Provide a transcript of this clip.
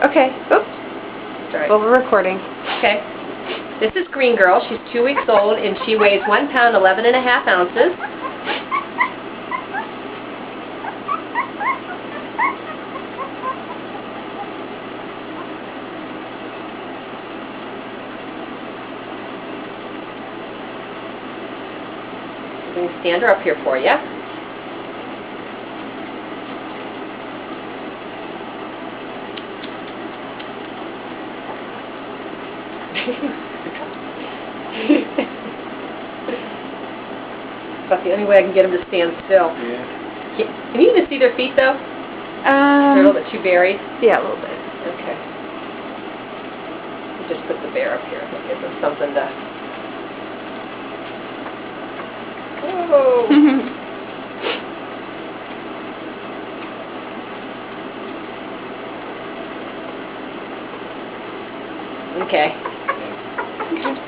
Okay. Oops. Sorry. Well, we're recording. Okay. This is Green Girl. She's 2 weeks old, and she weighs 1 pound, 11 and a half ounces. I'm going to stand her up here for you. About the only way I can get them to stand still. Yeah. Can you even see their feet, though? They're a little bit too buried? Yeah, a little bit. Okay. You just put the bear up here. That gives them something to... Oh! Okay. Okay.